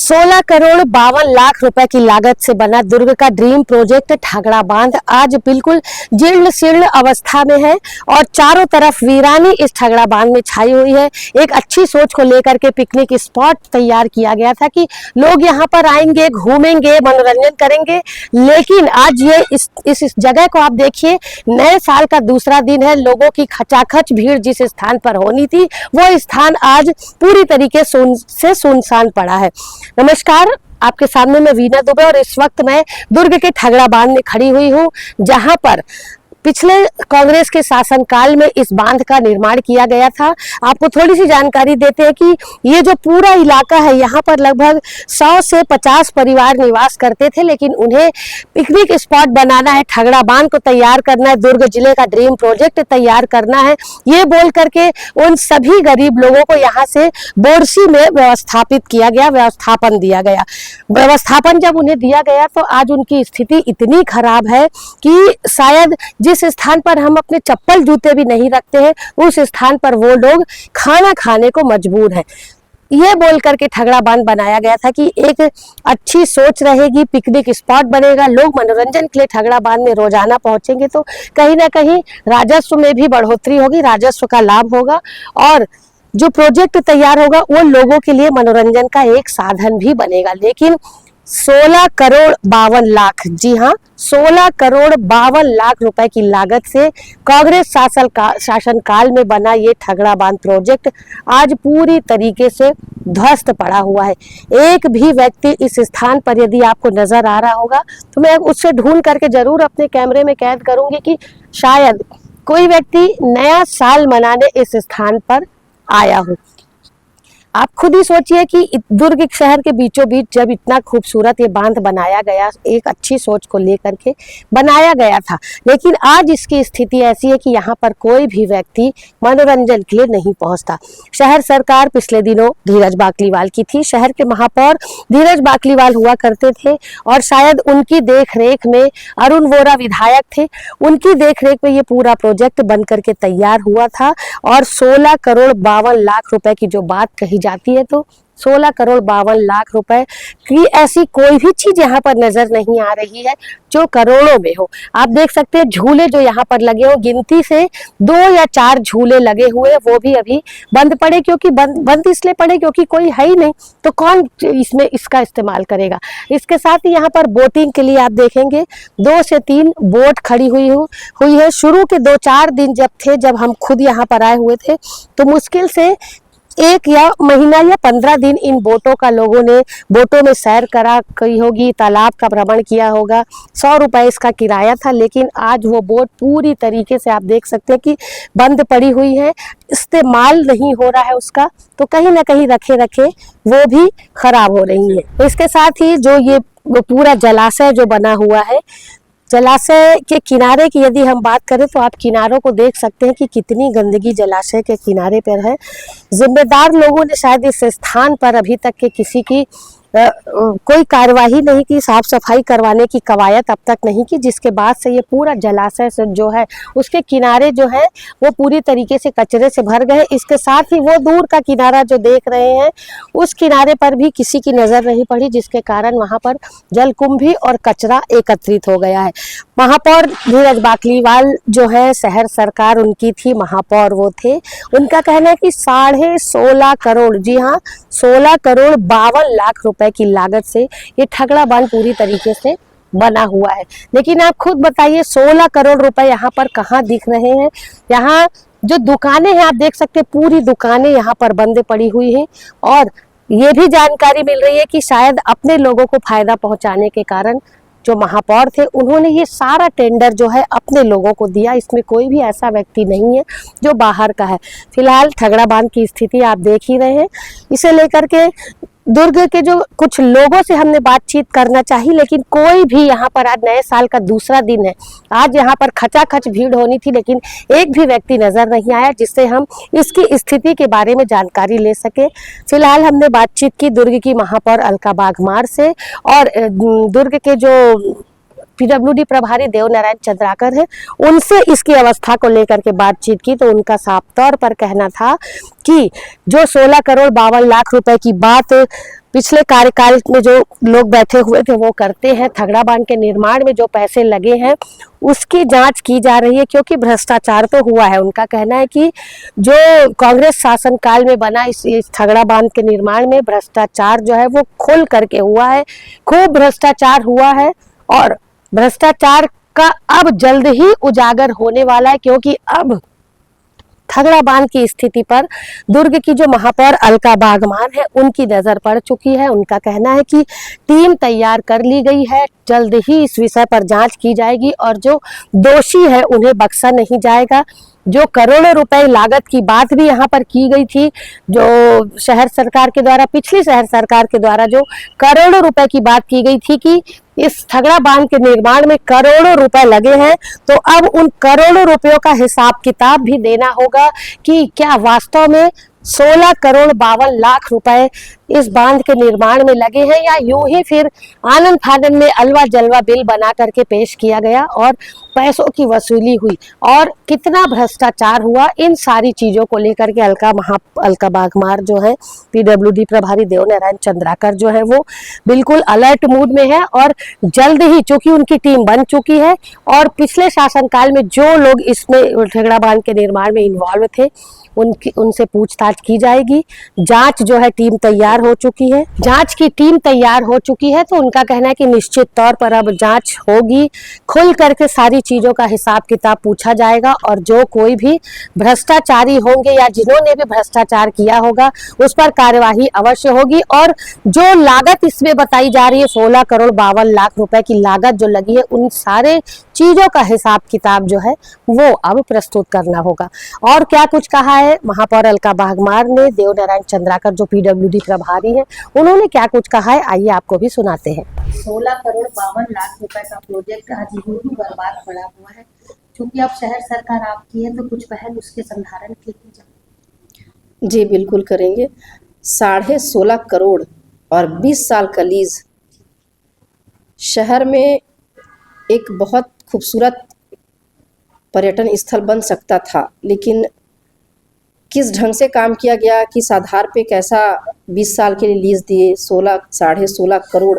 16 करोड़ 52 लाख रुपए की लागत से बना दुर्ग का ड्रीम प्रोजेक्ट ठगड़ा बांध आज बिल्कुल जीर्ण शीर्ण अवस्था में है और चारों तरफ वीरानी इस ठगड़ा बांध में छाई हुई है। एक अच्छी सोच को लेकर के पिकनिक स्पॉट तैयार किया गया था कि लोग यहाँ पर आएंगे, घूमेंगे, मनोरंजन करेंगे, लेकिन आज ये इस जगह को आप देखिए, नए साल का दूसरा दिन है, लोगों की खचाखच भीड़ जिस स्थान पर होनी थी वो स्थान आज पूरी तरीके से सुनसान पड़ा है। नमस्कार, आपके सामने मैं वीना दुबे और इस वक्त मैं दुर्ग के ठगड़ा बांध में खड़ी हुई हूँ, जहां पर पिछले कांग्रेस के शासनकाल में इस बांध का निर्माण किया गया था। आपको थोड़ी सी जानकारी देते हैं कि ये जो पूरा इलाका है, यहाँ पर लगभग 100 से 50 परिवार निवास करते थे, लेकिन उन्हें पिकनिक स्पॉट बनाना है, ठगड़ा बांध को तैयार करना है, दुर्ग जिले का ड्रीम प्रोजेक्ट तैयार करना है, ये बोल करके उन सभी गरीब लोगों को यहाँ से बोरसी में व्यवस्थापन दिया गया। व्यवस्थापन जब उन्हें दिया गया तो आज उनकी स्थिति इतनी खराब है कि शायद जिस स्थान पर हम अपने चप्पल जूते भी नहीं रखते हैं, उस स्थान पर वो लोग खाना खाने को मजबूर हैं। ये बोल करके ठगड़ा बांध बनाया गया था कि एक अच्छी सोच रहेगी, पिकनिक स्पॉट बनेगा, लोग मनोरंजन के लिए ठगड़ा बांध में रोजाना पहुंचेंगे तो कहीं ना कहीं राजस्व में भी बढ़ोतरी होगी, राजस्व का लाभ होगा और जो प्रोजेक्ट तैयार होगा वो लोगों के लिए मनोरंजन का एक साधन भी बनेगा। लेकिन 16 करोड़ 52 लाख, जी हाँ, 16 करोड़ 52 लाख रुपए की लागत से कांग्रेस शासनकाल में बना ये ठगड़ा बांध प्रोजेक्ट आज पूरी तरीके से ध्वस्त पड़ा हुआ है। एक भी व्यक्ति इस स्थान पर यदि आपको नजर आ रहा होगा तो मैं उससे ढूंढ करके जरूर अपने कैमरे में कैद करूंगी कि शायद कोई व्यक्ति नया साल मनाने इस स्थान पर आया हो। आप खुद ही सोचिए कि दुर्ग शहर के बीचों बीच जब इतना खूबसूरत ये बांध बनाया गया, एक अच्छी सोच को लेकर के बनाया गया था, लेकिन आज इसकी स्थिति ऐसी है कि यहाँ पर कोई भी व्यक्ति मनोरंजन के लिए नहीं पहुँचता। शहर सरकार पिछले दिनों धीरज बाकलीवाल की थी, शहर के महापौर धीरज बाकलीवाल हुआ करते थे और शायद उनकी देख रेख में अरुण वोरा विधायक थे, उनकी देख रेख में ये पूरा प्रोजेक्ट बन करके तैयार हुआ था और 16 करोड़ 52 लाख रुपए की जो बात कही जाती है तो 16 करोड़ 52 लाख रुपए की ऐसी कोई भी चीज यहाँ पर नजर नहीं आ रही है जो करोड़ों में हो। आप देख सकते हैं झूले जो यहाँ पर लगे हो, गिनती से 2 या 4 झूले लगे हुए, वो भी अभी बंद पड़े, क्योंकि बंद इसलिए पड़े क्योंकि कोई है ही नहीं, तो कौन इसमें इसका इस्तेमाल करेगा। इसके साथ ही यहाँ पर बोटिंग के लिए आप देखेंगे 2 से 3 बोट खड़ी हुई है। शुरू के 2-4 दिन जब हम खुद यहाँ पर आए हुए थे तो मुश्किल से 1 महीना या 15 दिन इन बोटों का लोगों ने बोटों में सैर करी होगी, तालाब का भ्रमण किया होगा। 100 रुपए इसका किराया था, लेकिन आज वो बोट पूरी तरीके से आप देख सकते हैं कि बंद पड़ी हुई है, इस्तेमाल नहीं हो रहा है उसका, तो कहीं ना कहीं रखे वो भी खराब हो रही है। इसके साथ ही जो ये पूरा जलाशय जो बना हुआ है, जलाशय के किनारे की यदि हम बात करें तो आप किनारों को देख सकते हैं कि कितनी गंदगी जलाशय के किनारे पर है। जिम्मेदार लोगों ने शायद इस स्थान पर अभी तक के किसी की कोई कार्यवाही नहीं की, साफ सफाई करवाने की कवायद अब तक नहीं की, जिसके बाद से ये पूरा जलाशय से जो है उसके किनारे जो है वो पूरी तरीके से कचरे से भर गए। इसके साथ ही वो दूर का किनारा जो देख रहे हैं उस किनारे पर भी किसी की नजर नहीं पड़ी, जिसके कारण वहां पर जलकुंभी और कचरा एकत्रित हो गया है। महापौर धीरज बाकलीवाल जो है, शहर सरकार उनकी थी, महापौर वो थे, उनका कहना है कि 16.5 करोड़, जी हाँ, 16 करोड़ 52 लाख रुपए की लागत से ये ठगड़ा बांध पूरी तरीके से बना हुआ है। लेकिन आप खुद बताइए 16 करोड़ रुपए यहाँ पर कहाँ दिख रहे हैं। यहाँ जो दुकानें हैं आप देख सकते हैं, पूरी दुकानें यहाँ पर बंद पड़ी हुई हैं और ये भी जानकारी मिल रही है कि शायद अपने लोगों को फायदा पहुंचाने के कारण जो महापौर थे उन्होंने ये सारा टेंडर जो है अपने लोगों को दिया। इसमें कोई भी ऐसा व्यक्ति नहीं है जो बाहर का है। फिलहाल ठगड़ा बांध की स्थिति आप देख ही रहे हैं। इसे लेकर के दुर्ग के जो कुछ लोगों से हमने बातचीत करना चाहिए, लेकिन कोई भी यहाँ पर, आज नए साल का दूसरा दिन है, आज यहाँ पर खचाखच भीड़ होनी थी, लेकिन एक भी व्यक्ति नजर नहीं आया जिससे हम इसकी स्थिति के बारे में जानकारी ले सके। फिलहाल हमने बातचीत की दुर्ग की महापौर अलका बाघमार से और दुर्ग के जो पीडब्ल्यूडी प्रभारी देवनारायण चंद्राकर है, उनसे इसकी अवस्था को लेकर के बातचीत की तो उनका साफ तौर पर कहना था कि जो 16 करोड़ 52 लाख रुपए की बात पिछले कार्यकाल में जो लोग बैठे हुए थे वो करते हैं। थगड़ा बांध के निर्माण में जो पैसे लगे हैं उसकी जांच की जा रही है, क्योंकि भ्रष्टाचार तो हुआ है। उनका कहना है कि जो कांग्रेस शासनकाल में बना इस थगड़ा बांध के निर्माण में भ्रष्टाचार जो है वो खुल करके हुआ है, खूब भ्रष्टाचार हुआ है और भ्रष्टाचार का अब जल्द ही उजागर होने वाला है, क्योंकि अब थगड़ा बांध की स्थिति पर दुर्ग की जो महापौर अलका बागमान है उनकी नजर पड़ चुकी है। उनका कहना है कि टीम तैयार कर ली गई है, जल्द ही इस विषय पर जांच की जाएगी और जो दोषी है उन्हें बख्शा नहीं जाएगा। जो करोड़ों रुपए लागत की बात भी यहाँ पर की गई थी, जो शहर सरकार के द्वारा, पिछली शहर सरकार के द्वारा जो करोड़ों रुपए की बात की गई थी कि इस थगड़ा बांध के निर्माण में करोड़ों रुपए लगे हैं, तो अब उन करोड़ों रुपयों का हिसाब किताब भी देना होगा कि क्या वास्तव में 16 करोड़ 52 लाख रुपए इस बांध के निर्माण में लगे हैं या यूं ही फिर आनंद फानंद में अलवा जलवा बिल बना करके पेश किया गया और पैसों की वसूली हुई और कितना भ्रष्टाचार हुआ। इन सारी चीजों को लेकर के अलका बागमार जो है, पीडब्ल्यूडी प्रभारी देवनारायण चंद्राकर जो है वो बिल्कुल अलर्ट मूड में है और जल्द ही, चूंकि उनकी टीम बन चुकी है और पिछले शासनकाल में जो लोग इसमें थगड़ा बांध के निर्माण में इन्वॉल्व थे उनसे पूछताछ की जाएगी। जांच जो है टीम तैयार हो चुकी है, जांच की टीम तैयार हो चुकी है, तो उनका कहना है कि निश्चित तौर पर अब जांच होगी, खुल करके सारी चीजों का हिसाब किताब पूछा जाएगा और जो कोई भी भ्रष्टाचारी होंगे या जिन्होंने भी भ्रष्टाचार किया होगा उस पर कार्यवाही अवश्य होगी। और जो लागत इसमें बताई जा रही है 16 करोड़ 52 लाख रुपए की लागत जो लगी है, उन सारे चीजों का हिसाब किताब जो है वो अब प्रस्तुत करना होगा। और क्या कुछ कहा है महापौर अलका बागमार ने, देवनारायण चंद्राकर जो पीडब्ल्यूडी प्रभारी हैं, उन्होंने क्या कुछ कहा है, आइए आपको भी सुनाते हैं। 16 करोड़ 52 लाख रुपए का प्रोजेक्ट आज यूं ही बर्बाद पड़ा हुआ है। क्योंकि अब शहर सरकार आपकी है तो कुछ पहल उसके संधारण के की जाए। जी बिल्कुल करेंगे। 16.5 करोड़ और 20 साल का लीज शहर में एक बहुत खूबसूरत पर्यटन स्थल बन सकता था, लेकिन किस ढंग से काम किया गया, किस आधार पे कैसा 20 साल के लिए लीज दिए 16.5 करोड़।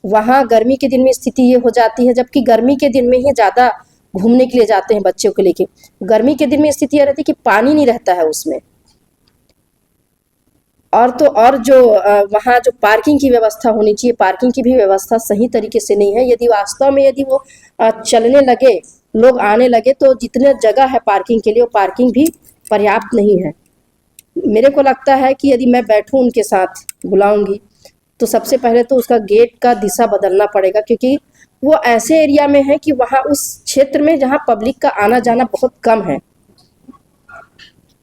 वहाँ गर्मी के दिन में स्थिति ये हो जाती है, जबकि गर्मी के दिन में ही ज़्यादा घूमने के लिए जाते हैं बच्चों को लेके। गर्मी के दिन में स्थिति यह रहती है कि पानी नहीं रहता है उसमें। और जो वहाँ जो पार्किंग की व्यवस्था होनी चाहिए, पार्किंग की भी व्यवस्था सही तरीके से नहीं है। यदि वास्तव में यदि वो चलने लगे, लोग आने लगे, तो जितने जगह है पार्किंग के लिए वो पार्किंग भी पर्याप्त नहीं है। मेरे को लगता है कि यदि मैं बैठूं उनके साथ, बुलाऊंगी, तो सबसे पहले तो उसका गेट का दिशा बदलना पड़ेगा, क्योंकि वो ऐसे एरिया में है कि वहाँ उस क्षेत्र में जहाँ पब्लिक का आना जाना बहुत कम है,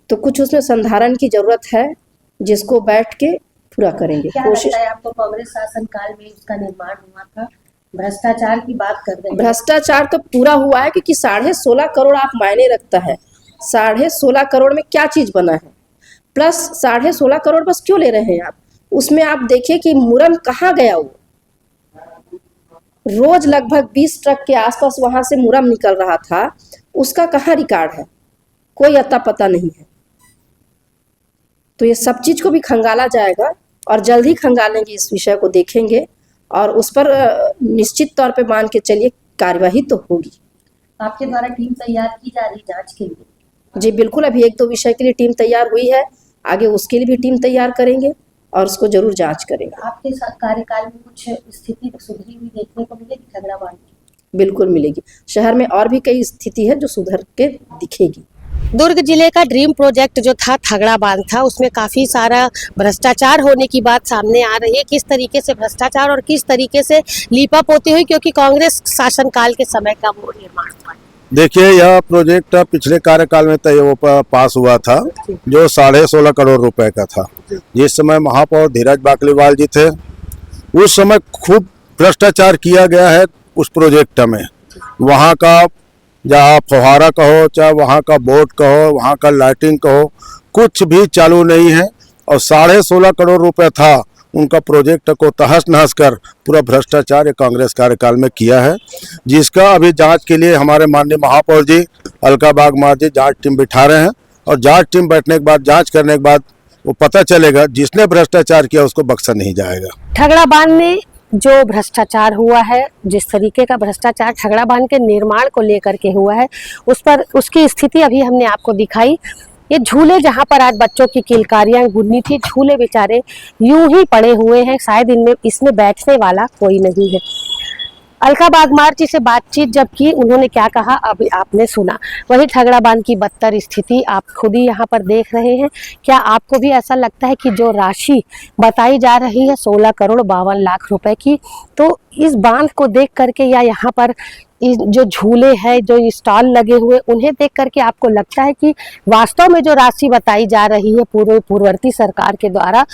तो कुछ उसमें संधारण की जरूरत है, जिसको बैठ के पूरा करेंगे। क्या लगता है आपको, कांग्रेस शासनकाल में उसका निर्माण हुआ था, भ्रष्टाचार की बात कर रहे हैं? भ्रष्टाचार तो पूरा हुआ है, क्योंकि 16.5 करोड़ आप मायने रखता है। 16.5 करोड़ में क्या चीज बना है, प्लस 16.5 करोड़ बस क्यों ले रहे हैं आप? उसमें आप देखिए कि मुरम कहाँ गया। वो रोज लगभग 20 ट्रक के आसपास वहां से मुरम निकल रहा था, उसका कहाँ रिकॉर्ड है? कोई अता पता नहीं है। तो ये सब चीज को भी खंगाला जाएगा और जल्द ही खंगालेंगे, इस विषय को देखेंगे और उस पर निश्चित तौर पे मान के चलिए कार्यवाही तो होगी। आपके द्वारा टीम तैयार की जा रही जांच के लिए? जी बिल्कुल, अभी 1-2 विषय के लिए टीम तैयार हुई है, आगे उसके लिए भी टीम तैयार करेंगे और उसको जरूर जांच करेंगे। आपके कार्यकाल में कुछ स्थिति सुधरी हुई देखने को मिलेगी थगड़ा बांध की? बिल्कुल मिलेगी। शहर में और भी कई स्थिति है जो सुधर के दिखेगी। दुर्ग जिले का ड्रीम प्रोजेक्ट जो था थगड़ा बांध था, उसमें काफी सारा भ्रष्टाचार होने की बात सामने आ रही है। किस तरीके से भ्रष्टाचार और किस तरीके से लीपापोती हुई, क्योंकि कांग्रेस शासनकाल के समय का वो निर्माण हुआ। देखिए, यह प्रोजेक्ट पिछले कार्यकाल में वो पास हुआ था, जो 16.5 करोड़ रुपए का था। जिस समय महापौर धीरज बाकलीवाल जी थे, उस समय खूब भ्रष्टाचार किया गया है उस प्रोजेक्ट में। वहाँ का जहाँ फुहारा कहो, चाहे वहाँ का बोर्ड कहो, वहाँ का लाइटिंग कहो, कुछ भी चालू नहीं है। और 16.5 करोड़ रुपए था, उनका प्रोजेक्ट को तहस नहस कर पूरा भ्रष्टाचार ये कांग्रेस कार्यकाल में किया है, जिसका अभी जांच के लिए हमारे माननीय महापौर जी अलका बागमार जी जांच टीम बिठा रहे हैं। और जांच टीम बैठने के बाद, जांच करने के बाद वो पता चलेगा। जिसने भ्रष्टाचार किया उसको बख्शा नहीं जाएगा। ठगड़ा बांध में जो भ्रष्टाचार हुआ है, जिस तरीके का भ्रष्टाचार ठगड़ा बांध के निर्माण को लेकर के हुआ है, उस पर उसकी स्थिति अभी हमने आपको दिखाई। ये झूले जहां पर आज बच्चों की किलकारियां गुनी थी, झूले बेचारे यूं ही पड़े हुए हैं, शायद इनमें इसमें बैठने वाला कोई नहीं है। अलका बागमार जी से बातचीत जब की, उन्होंने क्या कहा अभी आपने सुना। वही ठगड़ा बांध की बदतर स्थिति आप खुद ही यहाँ पर देख रहे हैं। क्या आपको भी ऐसा लगता है कि जो राशि बताई जा रही है 16 करोड़ 52 लाख रुपए की, तो इस बांध को देख करके या यहाँ पर जो झूले हैं, जो स्टॉल लगे हुए, उन्हें देख करके आपको लगता है कि वास्तव में जो राशि बताई जा रही है पूर्ववर्ती सरकार के द्वारा,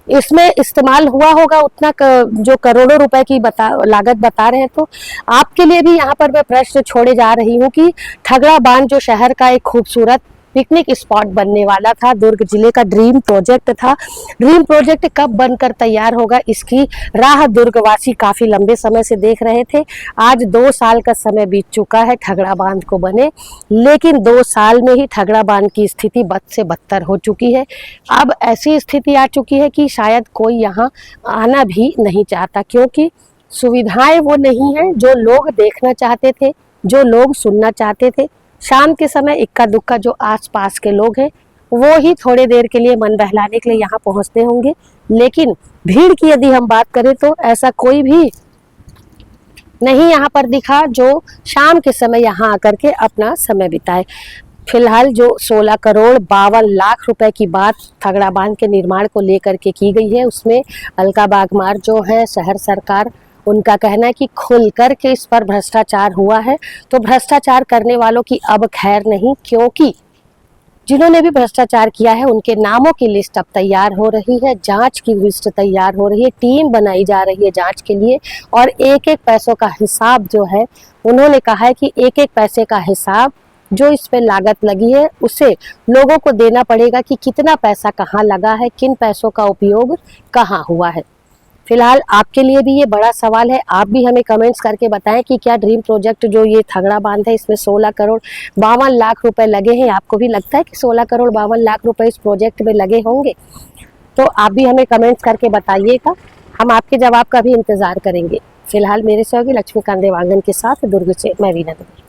इसमें इस्तेमाल हुआ होगा उतना जो करोड़ों रुपए की लागत बता रहे हैं? तो आपके लिए भी यहाँ पर मैं प्रश्न छोड़े जा रही हूँ कि ठगड़ा बांध जो शहर का एक खूबसूरत पिकनिक स्पॉट बनने वाला था, दुर्ग जिले का ड्रीम प्रोजेक्ट था, ड्रीम प्रोजेक्ट कब बनकर तैयार होगा इसकी राह दुर्गवासी काफी लंबे समय से देख रहे थे। आज 2 साल का समय बीत चुका है ठगड़ा बांध को बने, लेकिन 2 साल में ही ठगड़ा बांध की स्थिति बद से बदतर हो चुकी है। अब ऐसी स्थिति आ चुकी है कि शायद कोई यहाँ आना भी नहीं चाहता, क्योंकि सुविधाएं वो नहीं है जो लोग देखना चाहते थे, जो लोग सुनना चाहते थे। शाम के समय इक्का दुक्का जो आसपास के लोग हैं वो ही थोड़ी देर के लिए मन बहलाने के लिए यहाँ पहुँचते होंगे, लेकिन भीड़ की यदि हम बात करें तो ऐसा कोई भी नहीं यहाँ पर दिखा जो शाम के समय यहाँ आकर के अपना समय बिताए। फिलहाल जो 16 करोड़ 52 लाख रुपए की बात ठगड़ा बांध के निर्माण को लेकर के की गई है, उसमें अलका बागमार जो है शहर सरकार, उनका कहना है कि खुल कर के इस पर भ्रष्टाचार हुआ है। तो भ्रष्टाचार करने वालों की अब खैर नहीं, क्योंकि जिन्होंने भी भ्रष्टाचार किया है उनके नामों की लिस्ट अब तैयार हो रही है, जांच की लिस्ट तैयार हो रही है, टीम बनाई जा रही है जांच के लिए, और एक एक पैसों का हिसाब जो है, उन्होंने कहा है कि एक एक पैसे का हिसाब जो इस पे लागत लगी है उसे लोगों को देना पड़ेगा कि कितना पैसा कहाँ लगा है, किन पैसों का उपयोग कहाँ हुआ है। फिलहाल आपके लिए भी ये बड़ा सवाल है। आप भी हमें कमेंट्स करके बताएं कि क्या ड्रीम प्रोजेक्ट जो ये ठगड़ा बांध है इसमें 16 करोड़ 52 लाख रुपए लगे हैं? आपको भी लगता है कि 16 करोड़ 52 लाख रुपए इस प्रोजेक्ट में लगे होंगे? तो आप भी हमें कमेंट्स करके बताइएगा, हम आपके जवाब का भी इंतजार करेंगे। फिलहाल मेरे सहयोगी लक्ष्मीकांत देवांगन के साथ दुर्ग से मैं वीना दुबे।